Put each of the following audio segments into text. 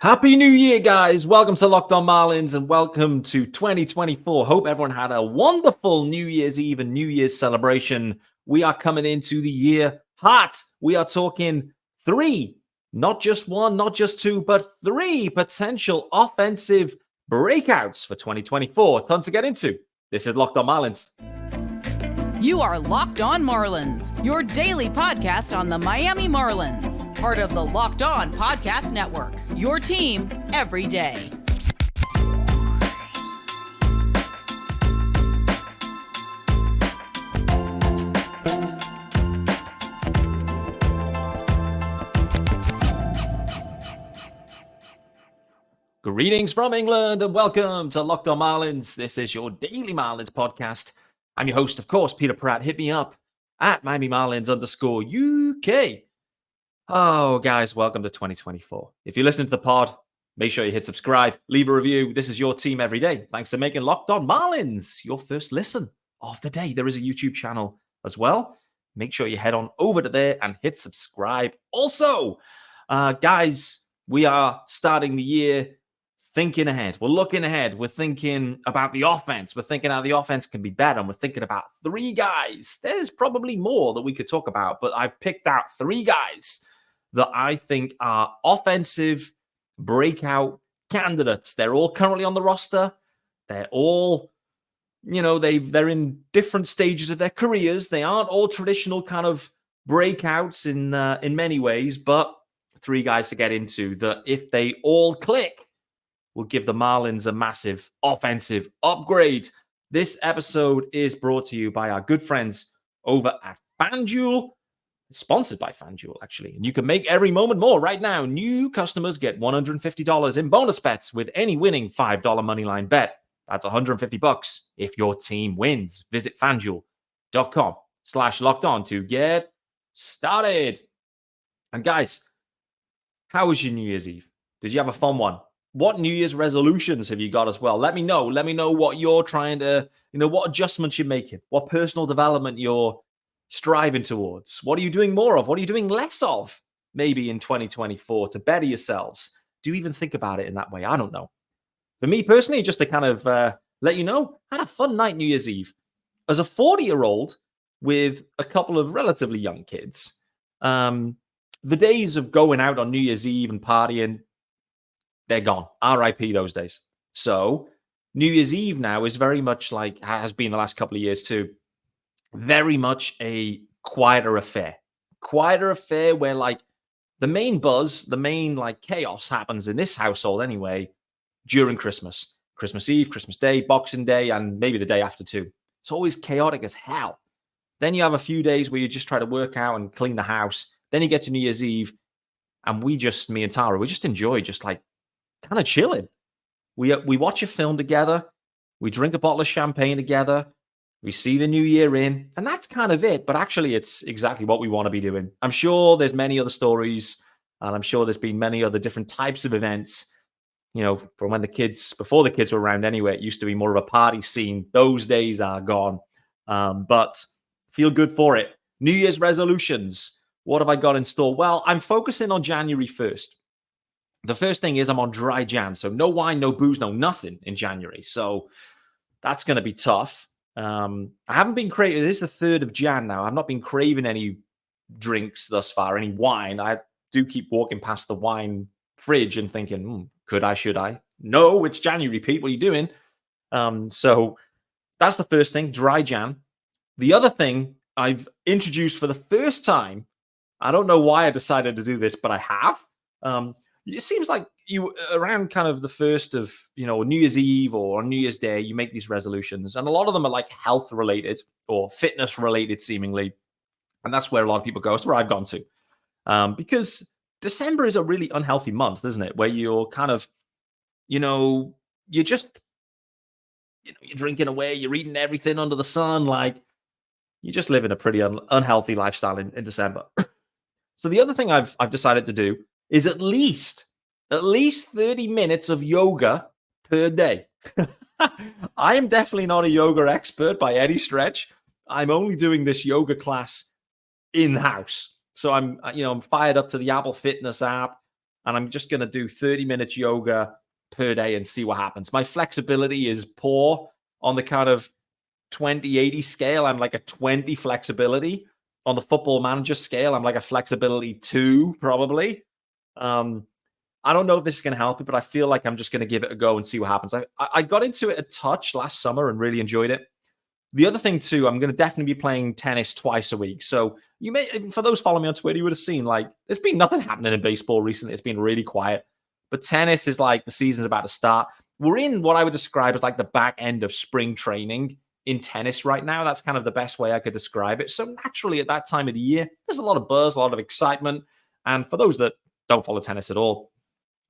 Happy New Year, guys. Welcome to Locked On Marlins and welcome to 2024. Hope everyone had a wonderful New Year's Eve and New Year's celebration. We are coming into the year hot. We are talking three, not just one, not just two, but three potential offensive breakouts for 2024. Tons to get into. This is Locked On Marlins. You are Locked On Marlins, your daily podcast on the Miami Marlins. Part of the Locked On Podcast Network, your team every day. Greetings from England and welcome to Locked On Marlins. This is your daily Marlins podcast. I'm your host, of course, Peter Pratt. Hit me up at Miami Marlins _UK. Oh, guys, welcome to 2024. If you listen to the pod, make sure you hit subscribe, leave a review. This is your team every day. Thanks for making Locked On Marlins your first listen of the day. There is a YouTube channel as well. Make sure you head on over to there and hit subscribe. Also, guys, we are starting the year thinking ahead. We're looking ahead. We're thinking about the offense. We're thinking how the offense can be better. And we're thinking about three guys. There's probably more that we could talk about, but I've picked out three guys that I think are offensive breakout candidates. They're all currently on the roster. They're all, they're in different stages of their careers. They aren't all traditional kind of breakouts in many ways, but three guys to get into that if they all click, will give the Marlins a massive offensive upgrade. This episode is brought to you by our good friends over at FanDuel. It's sponsored by FanDuel, actually. And you can make every moment more right now. New customers get $150 in bonus bets with any winning $5 moneyline bet. That's $150 if your team wins. Visit FanDuel.com/lockedon to get started. And guys, how was your New Year's Eve? Did you have a fun one? What New Year's resolutions have you got as well? Let me know. Let me know what you're trying to, what adjustments you're making, what personal development you're striving towards. What are you doing more of? What are you doing less of? Maybe in 2024 to better yourselves. Do you even think about it in that way? I don't know. For me personally, just to kind of let you know, I had a fun night New Year's Eve. As a 40-year-old with a couple of relatively young kids, the days of going out on New Year's Eve and partying, they're gone. RIP those days. So New Year's Eve now is very much like, has been the last couple of years too, very much a quieter affair. Quieter affair where like the main buzz, the main like chaos happens in this household anyway during Christmas. Christmas Eve, Christmas Day, Boxing Day, and maybe the day after too. It's always chaotic as hell. Then you have a few days where you just try to work out and clean the house. Then you get to New Year's Eve and me and Tara, we just enjoy just like kind of chilling. We watch a film together. We drink a bottle of champagne together. We see the new year in, and that's kind of it. But actually, it's exactly what we want to be doing. I'm sure there's many other stories, and I'm sure there's been many other different types of events, from when before the kids were around anyway. It used to be more of a party scene. Those days are gone. But feel good for it. New Year's resolutions. What have I got in store? Well, I'm focusing on January 1st. The first thing is I'm on dry Jan. So no wine, no booze, no nothing in January. So that's going to be tough. I haven't been craving. It is the 3rd of Jan now. I've not been craving any drinks thus far, any wine. I do keep walking past the wine fridge and thinking, could I, should I? No, it's January, Pete. What are you doing? So that's the first thing, dry Jan. The other thing I've introduced for the first time, I don't know why I decided to do this, but I have. It seems like you around kind of the first of, New Year's Eve or on New Year's Day, you make these resolutions. And a lot of them are like health related or fitness related, seemingly. And that's where a lot of people go. It's where I've gone to. Because December is a really unhealthy month, isn't it? Where you're kind of, you're just, you're drinking away, you're eating everything under the sun. Like you're just living a pretty unhealthy lifestyle in December. So the other thing I've decided to do is at least 30 minutes of yoga per day. I am definitely not a yoga expert by any stretch. I'm only doing this yoga class in-house. So I'm fired up to the Apple Fitness app. and I'm just going to do 30 minutes yoga per day and see what happens. My flexibility is poor on the kind of 20-80 scale. I'm like a 20 flexibility. On the Football Manager scale, I'm like a flexibility 2 probably. I don't know if this is going to help it, but I feel like I'm just going to give it a go and see what happens. I got into it a touch last summer and really enjoyed it. The other thing too, I'm going to definitely be playing tennis twice a week. So you may, for those following me on Twitter, you would have seen like there's been nothing happening in baseball recently. It's been really quiet, but tennis is like the season's about to start. We're in what I would describe as like the back end of spring training in tennis right now. That's kind of the best way I could describe it. So naturally at that time of the year, there's a lot of buzz, a lot of excitement. And for those that don't follow tennis at all,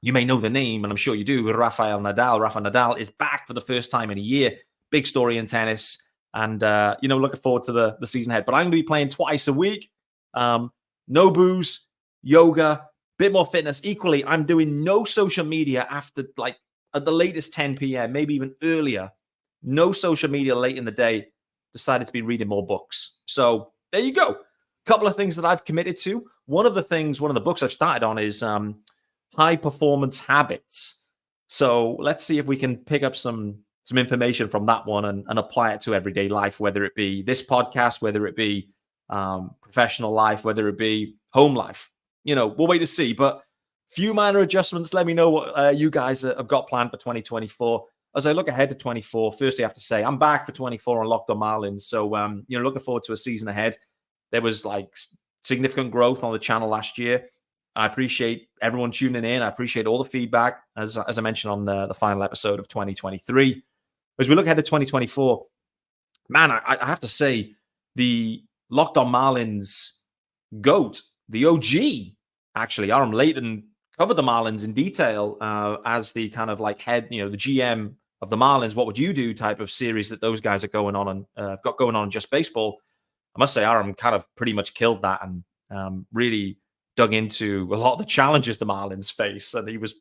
you may know the name, and I'm sure you do, Rafael Nadal. Rafa Nadal is back for the first time in a year. Big story in tennis. And, looking forward to the season ahead. But I'm going to be playing twice a week. No booze, yoga, bit more fitness. Equally, I'm doing no social media after, like, at the latest 10 p.m., maybe even earlier. No social media late in the day. Decided to be reading more books. So there you go. Couple of things that I've committed to. One of the books I've started on is High Performance Habits. So let's see if we can pick up some information from that one and apply it to everyday life, whether it be this podcast, whether it be professional life, whether it be home life. We'll wait to see. But few minor adjustments. Let me know what you guys have got planned for 2024. As I look ahead to 24, firstly, I have to say I'm back for 24 on Locked On Marlins. So, looking forward to a season ahead. There was like significant growth on the channel last year. I appreciate everyone tuning in. I appreciate all the feedback, as I mentioned on the final episode of 2023. As we look ahead to 2024, man, I have to say the Locked On Marlins GOAT, the OG, actually, Aram Leighton covered the Marlins in detail as the kind of like head, the GM of the Marlins. What would you do type of series that those guys are going on and got going on in Just Baseball. I must say, Aram kind of pretty much killed that and really dug into a lot of the challenges the Marlins face. And he was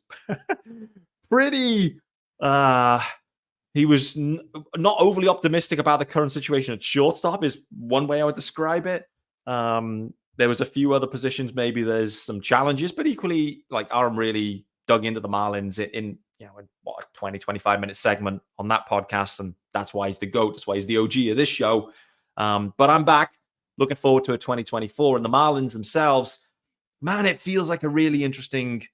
pretty, he was not overly optimistic about the current situation at shortstop is one way I would describe it. There was a few other positions, maybe there's some challenges, but equally, like Aram really dug into the Marlins in a 20, 25 minute segment on that podcast. And that's why he's the GOAT. That's why he's the OG of this show. But I'm back looking forward to a 2024 and the Marlins themselves. Man, it feels like a really interesting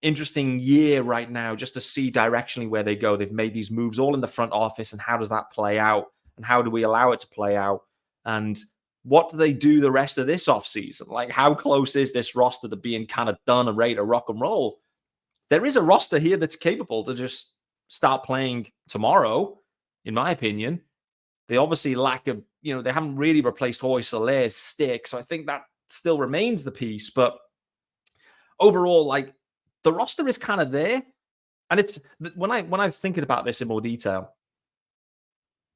year right now just to see directionally where they go. They've made these moves all in the front office, and how does that play out? And how do we allow it to play out? And what do they do the rest of this offseason? Like, how close is this roster to being kind of done and ready to rock and roll? There is a roster here that's capable to just start playing tomorrow, in my opinion. They obviously lack they haven't really replaced Jorge Soler's stick. So I think that still remains the piece. But overall, like, the roster is kind of there. And it's when I'm thinking about this in more detail,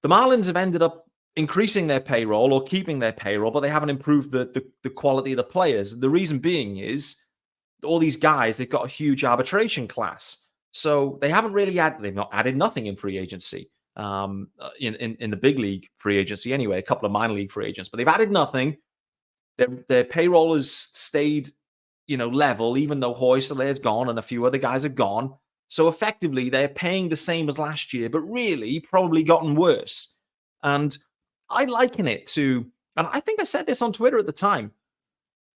the Marlins have ended up increasing their payroll or keeping their payroll, but they haven't improved the quality of the players. The reason being is all these guys, they've got a huge arbitration class. So they haven't really they've not added nothing in free agency, in the big league free agency anyway, a couple of minor league free agents, but they've added nothing. Their payroll has stayed level, even though Jorge Soler's gone and a few other guys are gone. So effectively, they're paying the same as last year, but really probably gotten worse. And I liken it to, and I think I said this on Twitter at the time,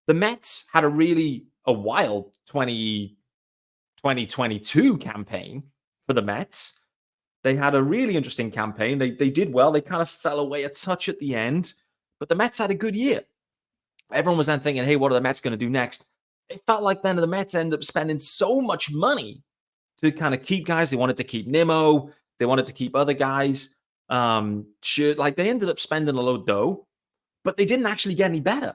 the Mets had a wild 2022 campaign for the Mets. They had a really interesting campaign. They did well. They kind of fell away a touch at the end, but the Mets had a good year. Everyone was then thinking, hey, what are the Mets going to do next? It felt like then the Mets ended up spending so much money to kind of keep guys. They wanted to keep Nimmo. They wanted to keep other guys. They ended up spending a load of dough, but they didn't actually get any better.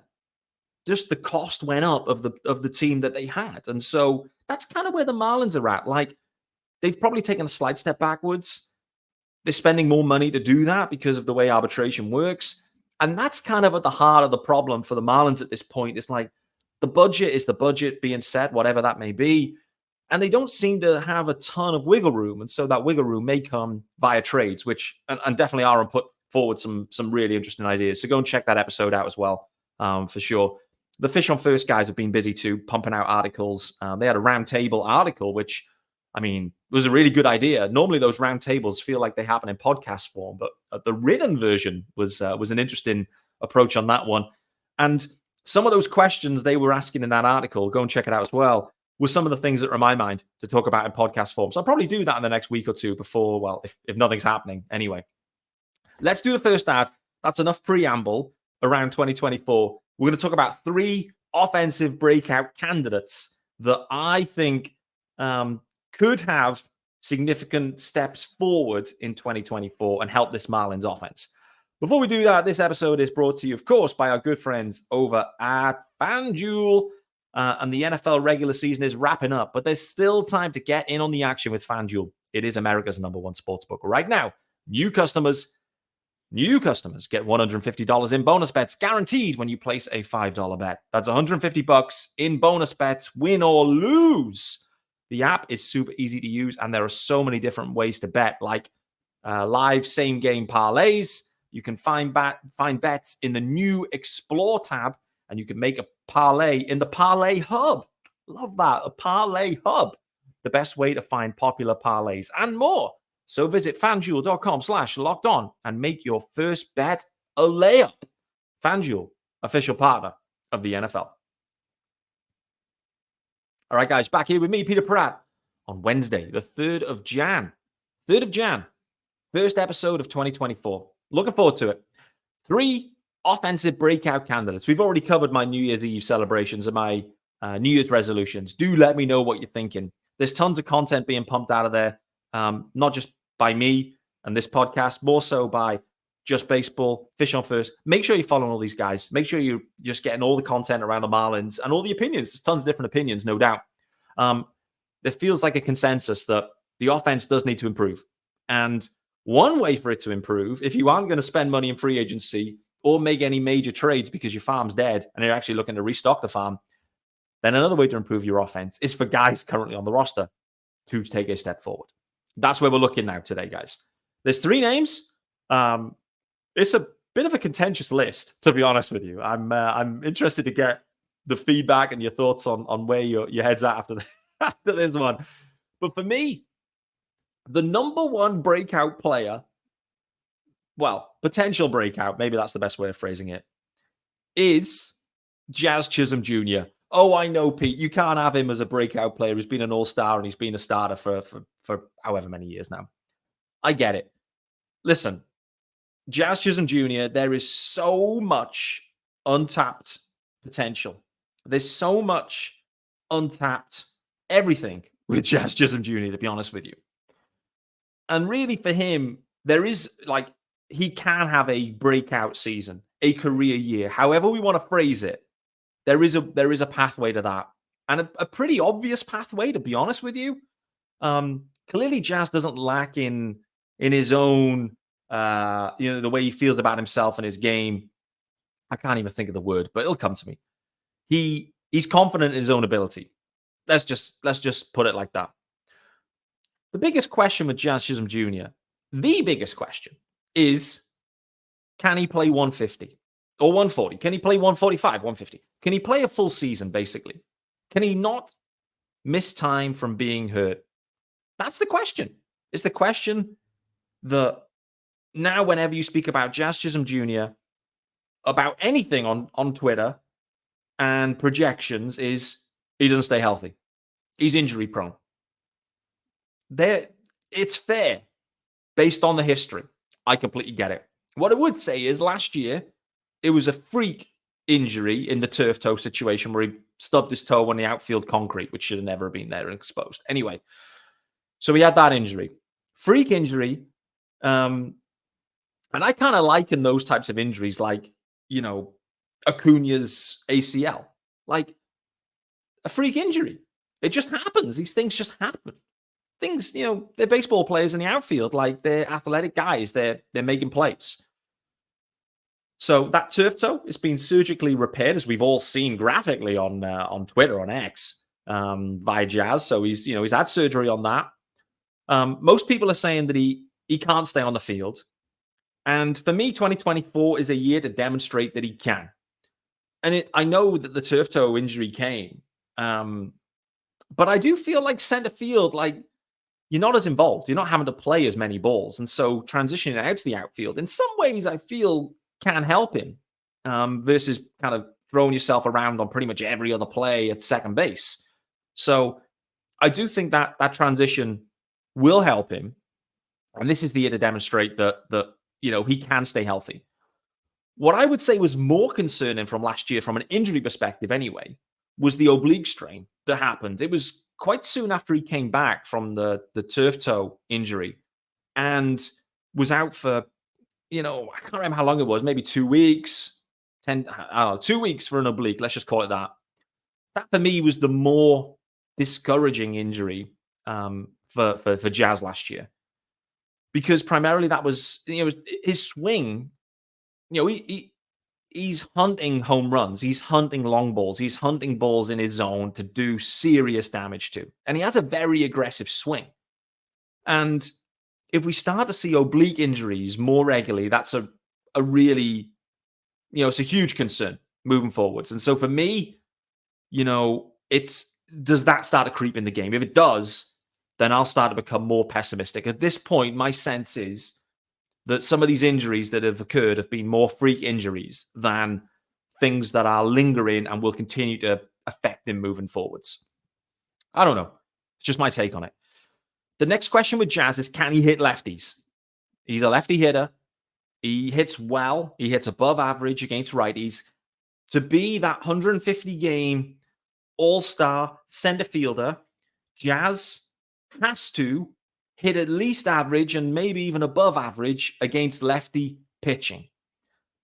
Just the cost went up of the team that they had. And so that's kind of where the Marlins are at. Like, they've probably taken a slight step backwards. They're spending more money to do that because of the way arbitration works. And that's kind of at the heart of the problem for the Marlins at this point. It's like the budget is the budget being set, whatever that may be. And they don't seem to have a ton of wiggle room. And so that wiggle room may come via trades, which, and definitely Aaron put forward some really interesting ideas. So go and check that episode out as well, for sure. The Fish on First guys have been busy too, pumping out articles. They had a roundtable article, which, I mean, was a really good idea. Normally, those roundtables feel like they happen in podcast form, but the written version was an interesting approach on that one. And some of those questions they were asking in that article, go and check it out as well, were some of the things that are in my mind to talk about in podcast form. So I'll probably do that in the next week or two before, well, if nothing's happening anyway. Let's do the first ad. That's enough preamble around 2024. We're going to talk about 3 offensive breakout candidates that I think could have significant steps forward in 2024 and help this Marlins offense. Before we do that, this episode is brought to you, of course, by our good friends over at FanDuel. And the NFL regular season is wrapping up, but there's still time to get in on the action with FanDuel. It is America's #1 sportsbook. Right now, new customers get $150 in bonus bets guaranteed when you place a $5 bet. That's $150 in bonus bets, win or lose. The app is super easy to use, and there are so many different ways to bet, like live same-game parlays. You can find bets in the new Explore tab, and you can make a parlay in the Parlay Hub. Love that, a Parlay Hub. The best way to find popular parlays and more. So visit FanDuel.com/lockedon and make your first bet a layup. FanDuel, official partner of the NFL. All right, guys, back here with me, Peter Pratt, on Wednesday, the 3rd of Jan. 3rd of Jan, first episode of 2024. Looking forward to it. 3 offensive breakout candidates. We've already covered my New Year's Eve celebrations and my New Year's resolutions. Do let me know what you're thinking. There's tons of content being pumped out of there, not just by me and this podcast, more so by Just Baseball, Fish on First. Make sure you're following all these guys. Make sure you're just getting all the content around the Marlins and all the opinions. There's tons of different opinions, no doubt. There feels like a consensus that the offense does need to improve. And one way for it to improve, if you aren't going to spend money in free agency or make any major trades because your farm's dead and you're actually looking to restock the farm, then another way to improve your offense is for guys currently on the roster to take a step forward. That's where we're looking now today, guys. There's 3 names. It's a bit of a contentious list, to be honest with you. I'm interested to get the feedback and your thoughts on where your head's at after this one. But for me, the #1 breakout player, well, potential breakout, maybe that's the best way of phrasing it, is Jazz Chisholm Jr. Oh, I know, Pete, you can't have him as a breakout player who's been an all-star and he's been a starter for however many years now. I get it. Listen, Jazz Chisholm Jr., there is so much untapped potential. There's so much untapped everything with Jazz Chisholm Jr., to be honest with you. And really for him, there is he can have a breakout season, a career year, however we want to phrase it. There is a pathway to that, and a pretty obvious pathway, to be honest with you. Clearly, Jazz doesn't lack in his own, the way he feels about himself and his game. I can't even think of the word, but it'll come to me. He's confident in his own ability. Let's just put it like that. The biggest question with Jazz Chisholm Jr., the biggest question is, can he play 150 or 140? Can he play 145, 150? Can he play a full season, basically? Can he not miss time from being hurt? That's the question. It's the question that now whenever you speak about Jazz Chisholm Jr., about anything on Twitter and projections, is he doesn't stay healthy. He's injury prone. It's fair based on the history. I completely get it. What I would say is last year, it was a freak injury in the turf toe situation where he stubbed his toe on the outfield concrete, which should have never been there and exposed. Anyway, so he had that injury. Freak injury. And I kind of liken those types of injuries like, Acuna's ACL. Like a freak injury. It just happens. These things just happen. Things, they're baseball players in the outfield. Like, they're athletic guys. They're making plays. So that turf toe is being surgically repaired, as we've all seen graphically on Twitter, on X, via Jazz. So he's had surgery on that. Most people are saying that he can't stay on the field. And for me, 2024 is a year to demonstrate that he can. And I know that the turf toe injury came, but I do feel like center field, like you're not as involved. You're not having to play as many balls. And so transitioning out to the outfield, in some ways, I feel can help him versus kind of throwing yourself around on pretty much every other play at second base. So I do think that transition will help him. And this is the year to demonstrate that he can stay healthy. What I would say was more concerning from last year, from an injury perspective anyway, was the oblique strain that happened. It was quite soon after he came back from the turf toe injury and was out for, I can't remember how long it was, maybe 2 weeks, 2 weeks for an oblique. Let's just call it that. That for me was the more discouraging injury for Jazz last year, because primarily that was, his swing. He's hunting home runs. He's hunting long balls. He's hunting balls in his zone to do serious damage to. And he has a very aggressive swing. And if we start to see oblique injuries more regularly, that's a really, it's a huge concern moving forwards. And so for me, does that start to creep in the game? If it does, then I'll start to become more pessimistic. At this point, my sense is that some of these injuries that have occurred have been more freak injuries than things that are lingering and will continue to affect him moving forwards. I don't know. It's just my take on it. The next question with Jazz is, can he hit lefties? He's a lefty hitter. He hits well. He hits above average against righties. To be that 150-game all-star center fielder, Jazz has to hit at least average and maybe even above average against lefty pitching.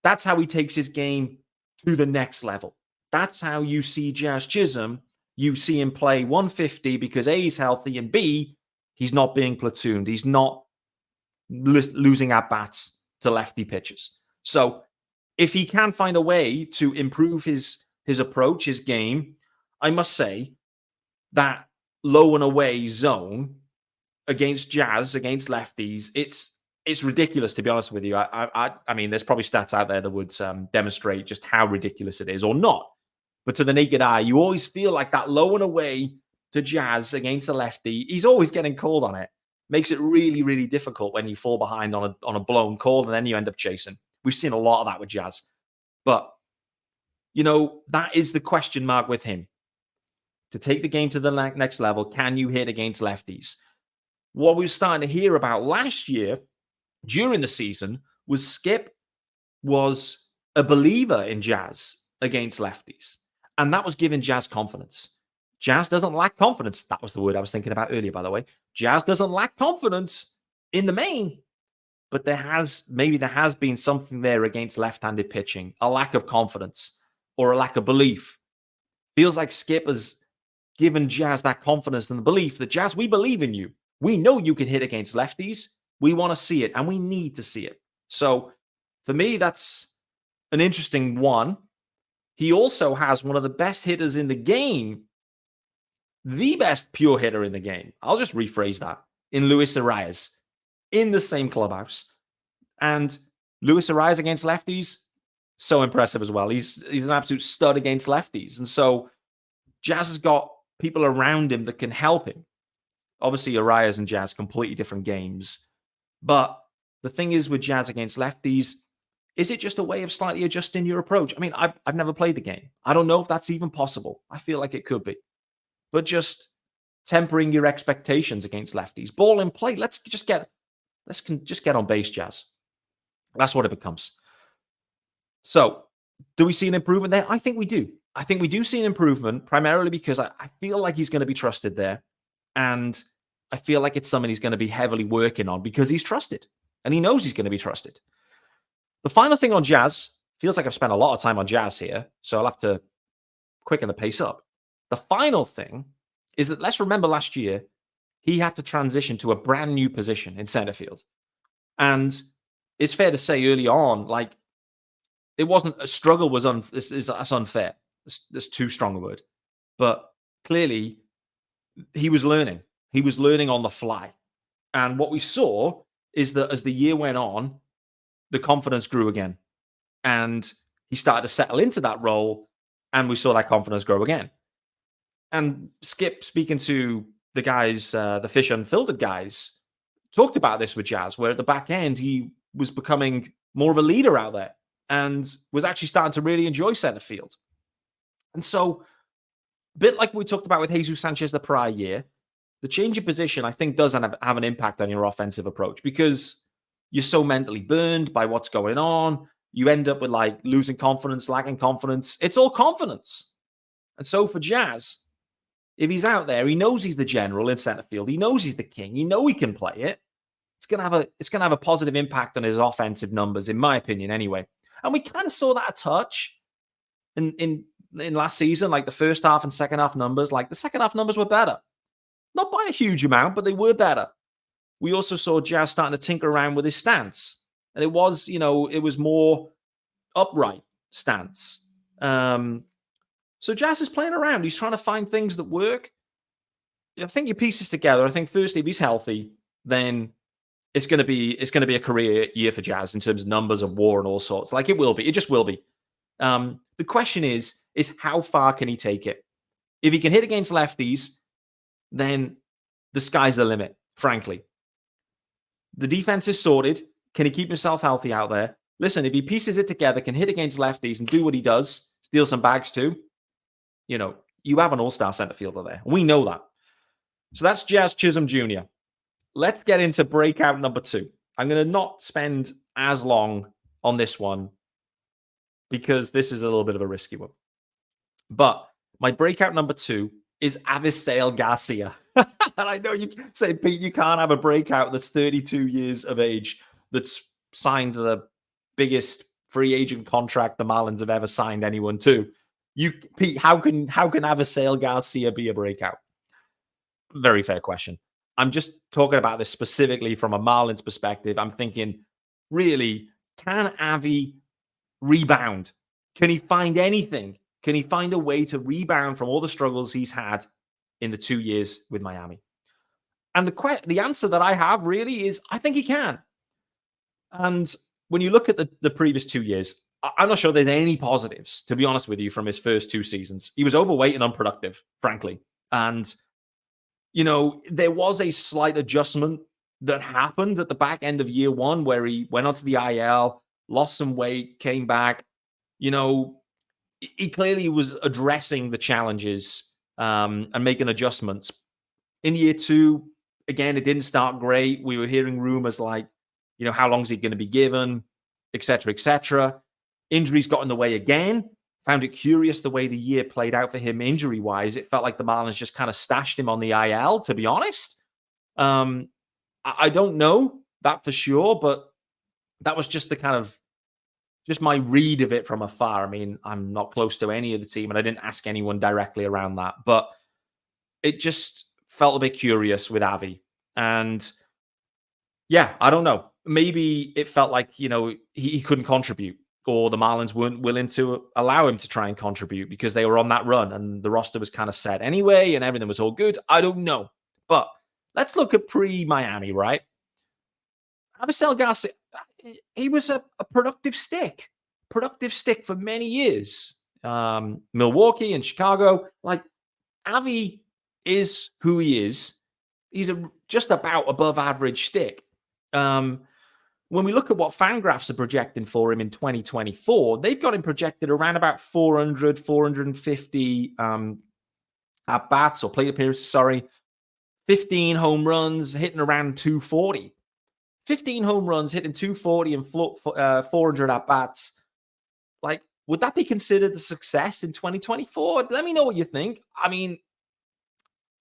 That's how he takes his game to the next level. That's how you see Jazz Chisholm. You see him play 150 because A, he's healthy, and B, he's not being platooned. He's not losing at-bats to lefty pitchers. So if he can find a way to improve his approach, his game, I must say that low and away zone against Jazz, against lefties, it's ridiculous, to be honest with you. I mean, there's probably stats out there that would demonstrate just how ridiculous it is, or not. But to the naked eye, you always feel like that low and away to Jazz against the lefty, he's always getting called on it. Makes it really, really difficult when you fall behind on a blown call and then you end up chasing. We've seen a lot of that with Jazz. But, that is the question mark with him. To take the game to the next level, can you hit against lefties? What we were starting to hear about last year during the season was Skip was a believer in Jazz against lefties. And that was giving Jazz confidence. Jazz doesn't lack confidence. That was the word I was thinking about earlier, by the way. Jazz doesn't lack confidence in the main. But there has been something there against left-handed pitching, a lack of confidence or a lack of belief. Feels like Skip has given Jazz that confidence and the belief that, Jazz, we believe in you. We know you can hit against lefties. We want to see it, and we need to see it. So for me, that's an interesting one. He also has one of the best hitters in the game, the best pure hitter in the game. I'll just rephrase that, in Luis Arias, in the same clubhouse. And Luis Arias against lefties, so impressive as well. He's an absolute stud against lefties. And so Jazz has got people around him that can help him. Obviously, Arias and Jazz, completely different games. But the thing is with Jazz against lefties, is it just a way of slightly adjusting your approach? I mean, I've never played the game. I don't know if that's even possible. I feel like it could be. But just tempering your expectations against lefties. Ball in play. Let's just get on base, Jazz. That's what it becomes. So, do we see an improvement there? I think we do. I think we do see an improvement, primarily because I feel like he's going to be trusted there. And I feel like it's something he's going to be heavily working on because he's trusted. And he knows he's going to be trusted. The final thing on Jazz, feels like I've spent a lot of time on Jazz here, so I'll have to quicken the pace up. The final thing is that, let's remember last year, he had to transition to a brand new position in center field. And it's fair to say early on, like, it wasn't a struggle that's unfair. That's too strong a word. But clearly, he was learning. He was learning on the fly. And what we saw is that as the year went on, the confidence grew again. And he started to settle into that role. And we saw that confidence grow again. And Skip, speaking to the guys, the Fish Unfiltered guys, talked about this with Jazz, where at the back end, he was becoming more of a leader out there and was actually starting to really enjoy center field. And so, a bit like we talked about with Jesus Sanchez the prior year, the change of position, I think, does have an impact on your offensive approach because you're so mentally burned by what's going on. You end up with like losing confidence, lacking confidence. It's all confidence. And so for Jazz, if he's out there, he knows he's the general in center field. He knows he's the king. He can play it. It's gonna have a positive impact on his offensive numbers, in my opinion, anyway. And we kind of saw that a touch in last season, like the first half and second half numbers. Like the second half numbers were better, not by a huge amount, but they were better. We also saw Jazz starting to tinker around with his stance, and it was more upright stance. So Jazz is playing around. He's trying to find things that work. I think you piece this together. I think firstly, if he's healthy, then it's going to be a career year for Jazz in terms of numbers and WAR and all sorts. Like it will be. It just will be. The question is how far can he take it? If he can hit against lefties, then the sky's the limit, frankly. The defense is sorted. Can he keep himself healthy out there? Listen, if he pieces it together, can hit against lefties and do what he does, steal some bags too, you have an all-star center fielder there. We know that. So that's Jazz Chisholm Jr. Let's get into breakout number 2. I'm going to not spend as long on this one because this is a little bit of a risky one. But my breakout number 2 is Avisail Garcia. And I know you say, Pete, you can't have a breakout that's 32 years of age that's signed the biggest free agent contract the Marlins have ever signed anyone to. Pete, how can Avisail Garcia be a breakout? Very fair question. I'm just talking about this specifically from a Marlins perspective. I'm thinking, really, can Avi rebound? Can he find anything? Can he find a way to rebound from all the struggles he's had in the 2 years with Miami? And the answer that I have really is I think he can. And when you look at the previous 2 years, I'm not sure there's any positives, to be honest with you, from his first 2 seasons. He was overweight and unproductive, frankly. And, there was a slight adjustment that happened at the back end of year 1 where he went onto the IL, lost some weight, came back. He clearly was addressing the challenges and making adjustments. In year 2, again, it didn't start great. We were hearing rumors like, how long is he going to be given, et cetera, et cetera. Injuries got in the way again. Found it curious the way the year played out for him injury-wise. It felt like the Marlins just kind of stashed him on the IL, to be honest. I don't know that for sure, but that was just just my read of it from afar. I mean, I'm not close to any of the team, and I didn't ask anyone directly around that, but it just felt a bit curious with Avi. And yeah, I don't know. Maybe it felt like, he couldn't contribute, or the Marlins weren't willing to allow him to try and contribute because they were on that run and the roster was kind of set anyway and everything was all good. I don't know. But let's look at pre-Miami, right? Avisail Garcia, he was a productive stick for many years. Milwaukee and Chicago, like Avi is who he is. He's just about above average stick. When we look at what Fangraphs are projecting for him in 2024, they've got him projected around about 400, 450 at-bats or plate appearances, 15 home runs, hitting around 240. 15 home runs, hitting 240 and 400 at-bats. Like, would that be considered a success in 2024? Let me know what you think. I mean,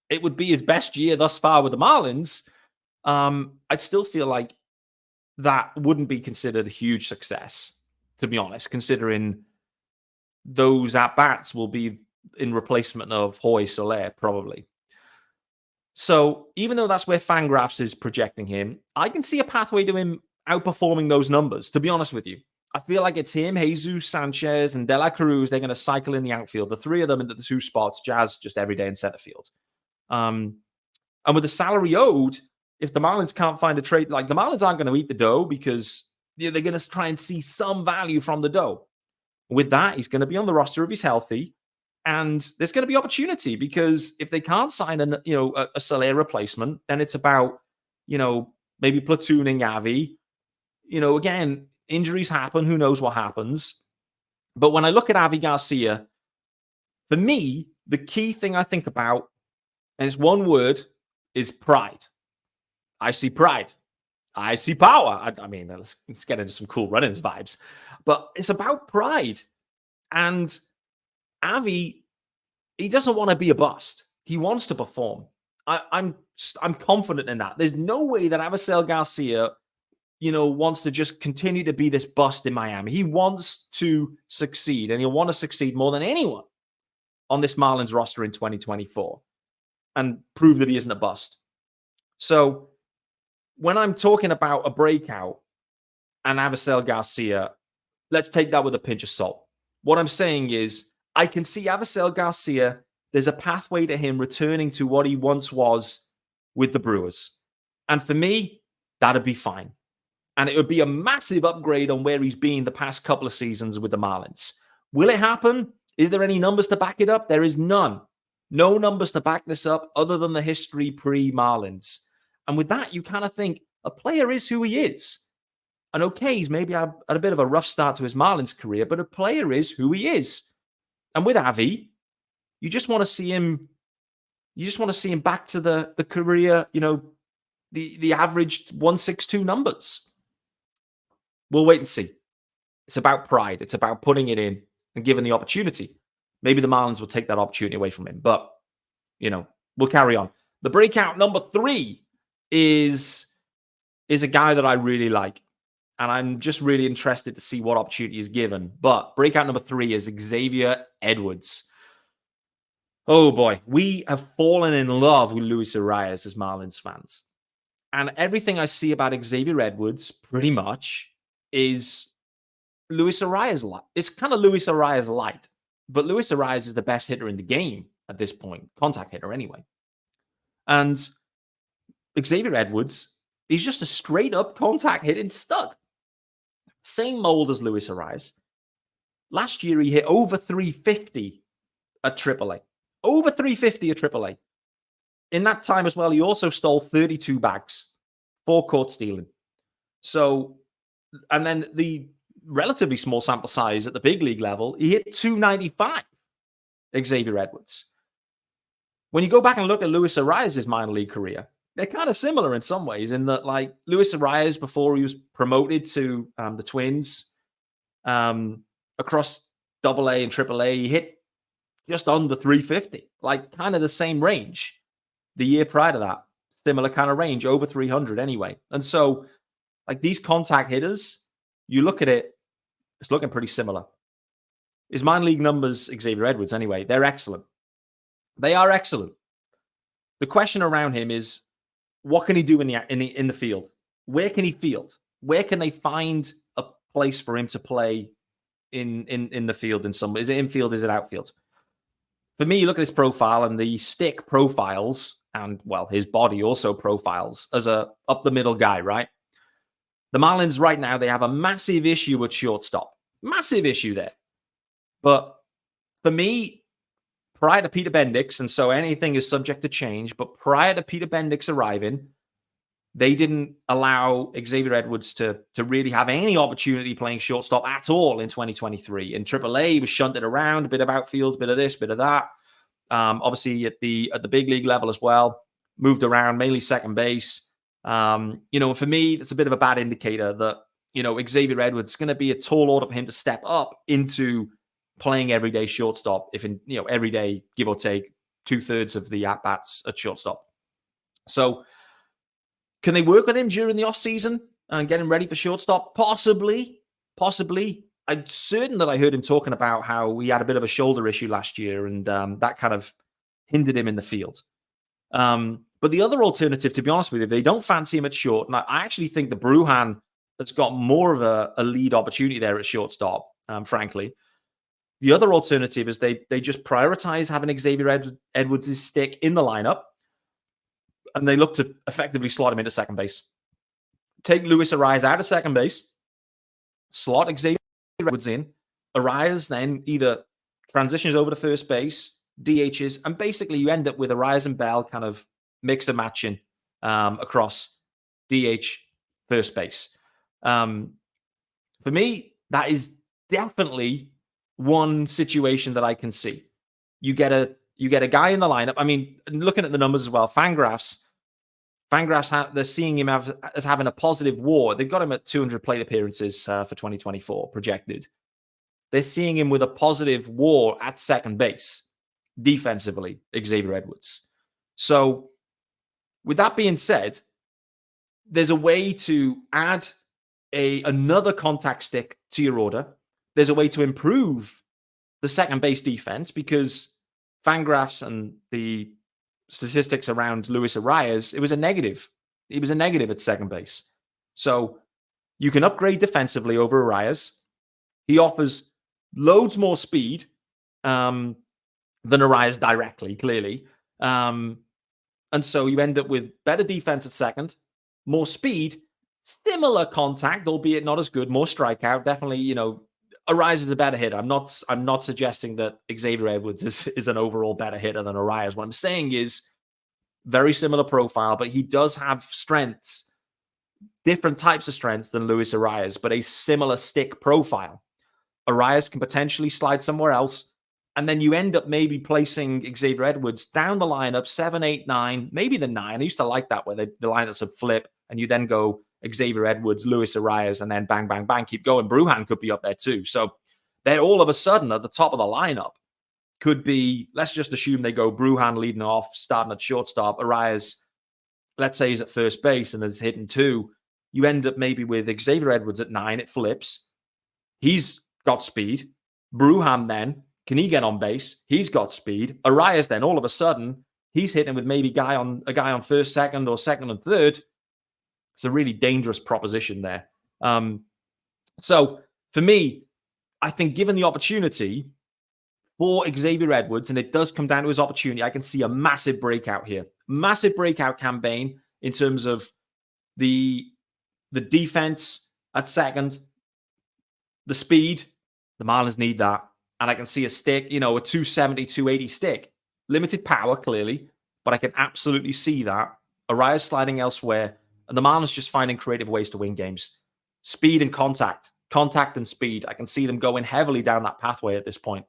it would be his best year thus far with the Marlins. I'd still feel like that wouldn't be considered a huge success, to be honest, considering those at-bats will be in replacement of Jorge Soler, probably. So even though that's where Fangraphs is projecting him, I can see a pathway to him outperforming those numbers, to be honest with you. I feel like it's him, Jesus Sanchez, and De La Cruz. They're going to cycle in the outfield. The 3 of them into the 2 spots, Jazz just every day in center field. And with the salary owed, if the Marlins can't find a trade, like the Marlins aren't going to eat the dough because they're going to try and see some value from the dough. With that, he's going to be on the roster if he's healthy. And there's going to be opportunity because if they can't sign a Soler replacement, then it's about, maybe platooning Avi. Again, injuries happen. Who knows what happens? But when I look at Avi Garcia, for me, the key thing I think about, and it's one word, is pride. I see pride. I see power. I mean, let's get into some cool run-ins vibes. But it's about pride. And Avi, he doesn't want to be a bust. He wants to perform. I'm confident in that. There's no way that Avisail Garcia, wants to just continue to be this bust in Miami. He wants to succeed, and he'll want to succeed more than anyone on this Marlins roster in 2024 and prove that he isn't a bust. So when I'm talking about a breakout and Avisail Garcia, let's take that with a pinch of salt. What I'm saying is I can see Avisail Garcia, there's a pathway to him returning to what he once was with the Brewers. And for me, that'd be fine. And it would be a massive upgrade on where he's been the past couple of seasons with the Marlins. Will it happen? Is there any numbers to back it up? There is none. No numbers to back this up other than the history pre-Marlins. And with that, you kind of think a player is who he is. And okay, he's maybe had a bit of a rough start to his Marlins career, but a player is who he is. And with Avi, you just want to see him. You just want to see him back to the career, the average 162 numbers. We'll wait and see. It's about pride. It's about putting it in and giving the opportunity. Maybe the Marlins will take that opportunity away from him, but we'll carry on. The breakout number 3 is a guy that I really like. And I'm just really interested to see what opportunity is given. But breakout number 3 is Xavier Edwards. Oh boy, we have fallen in love with Luis Arias as Marlins fans. And everything I see about Xavier Edwards pretty much is Luis Arias light. It's kind of Luis Arias light. But Luis Arias is the best hitter in the game at this point. Contact hitter anyway. And Xavier Edwards, he's just a straight up contact hitting stud. Same mold as Luis Arias. Last year, he hit over 350 at AAA. Over 350 at AAA. In that time as well, he also stole 32 bags, 4 caught stealing. So, and then the relatively small sample size at the big league level, he hit 295, Xavier Edwards. When you go back and look at Luis Arias' minor league career, they're kind of similar in some ways in that, like, Luis Arias, before he was promoted to the Twins, across AA and AAA, he hit just under 350, like kind of the same range. The year prior to that, similar kind of range, over 300 anyway. And so, like, these contact hitters, you look at it, it's looking pretty similar. His minor league numbers, Xavier Edwards, anyway, they're excellent. They are excellent. The question around him is, what can he do in the field? Where can he field? Where can they find a place for him to play in the field? Is it infield? Is it outfield? For me, you look at his profile, and the stick profiles, and well, his body also profiles as a up the middle guy, right? The Marlins right now, they have a massive issue at shortstop. Massive issue there. But for me, prior to Peter Bendix, and so anything is subject to change, but prior to Peter Bendix arriving, they didn't allow Xavier Edwards to really have any opportunity playing shortstop at all in 2023. In AAA, he was shunted around, a bit of outfield, a bit of this, bit of that. Obviously, at the big league level as well, moved around, mainly second base. For me, that's a bit of a bad indicator that, Xavier Edwards is going to be a tall order for him to step up into playing everyday shortstop, if in, every day, give or take 2/3 of the at-bats at shortstop. So can they work with him during the offseason and get him ready for shortstop? Possibly. I'm certain that I heard him talking about how he had a bit of a shoulder issue last year, and that kind of hindered him in the field. But the other alternative, to be honest with you, if they don't fancy him at short, and I actually think the Brujan has got more of a lead opportunity there at shortstop, frankly. The other alternative is they just prioritize having Xavier Edwards' stick in the lineup, and they look to effectively slot him into second base. Take Luis Arias out of second base, slot Xavier Edwards in. Arias then either transitions over to first base, DHs, and basically you end up with Arias and Bell kind of mix and matching across DH, first base. For me, that is definitely one situation that I can see. You get a guy in the lineup. I mean, looking at the numbers as well, Fangraphs, they're seeing him as having a positive WAR. They've got him at 200 plate appearances for 2024 projected. They're seeing him with a positive WAR at second base defensively, Xavier Edwards. So with that being said, there's a way to add another contact stick to your order. There's a way to improve the second base defense because Fangraphs and the statistics around Luis Arias, it was a negative. He was a negative at second base. So you can upgrade defensively over Arias. He offers loads more speed than Arias directly, clearly. And so you end up with better defense at second, more speed, similar contact, albeit not as good, more strikeout. Definitely, Arias is a better hitter. I'm not suggesting that Xavier Edwards is an overall better hitter than Arias. What I'm saying is very similar profile, but he does have strengths, different types of strengths than Luis Arias, but a similar stick profile. Arias can potentially slide somewhere else, and then you end up maybe placing Xavier Edwards down the lineup, 7, 8, 9, maybe the 9. I used to like that where the lineups would flip, and you then go Xavier Edwards, Luis Arias, and then bang, bang, bang, keep going. Brujan could be up there too. So they're all of a sudden at the top of the lineup. Could be, let's just assume they go Brujan leading off, starting at shortstop. Arias, let's say he's at first base and is hitting 2. You end up maybe with Xavier Edwards at 9. It flips. He's got speed. Brujan then, can he get on base? He's got speed. Arias then, all of a sudden, he's hitting with maybe a guy on first, second, or second and third. It's a really dangerous proposition there. So for me, I think given the opportunity for Xavier Edwards, and it does come down to his opportunity, I can see a massive breakout here. Massive breakout campaign in terms of the defense at second, the speed. The Marlins need that. And I can see a stick, a 270, 280 stick. Limited power, clearly, but I can absolutely see that. Arias sliding elsewhere, and the Marlins just finding creative ways to win games. Speed and contact and speed. I can see them going heavily down that pathway at this point.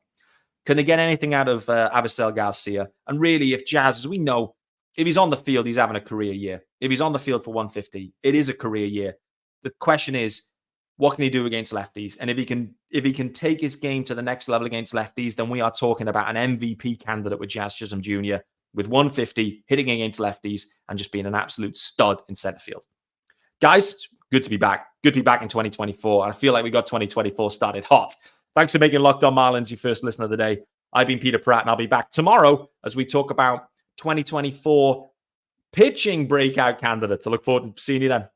Can they get anything out of Avistel Garcia? And really, if Jazz, as we know, if he's on the field, he's having a career year. If he's on the field for 150, it is a career year. The question is, what can he do against lefties? And if he can take his game to the next level against lefties, then we are talking about an MVP candidate with Jazz Chisholm Jr. with 150, hitting against lefties, and just being an absolute stud in center field. Guys, good to be back. Good to be back in 2024. I feel like we got 2024 started hot. Thanks for making Locked On Marlins your first listen of the day. I've been Peter Pratt, and I'll be back tomorrow as we talk about 2024 pitching breakout candidates. I look forward to seeing you then.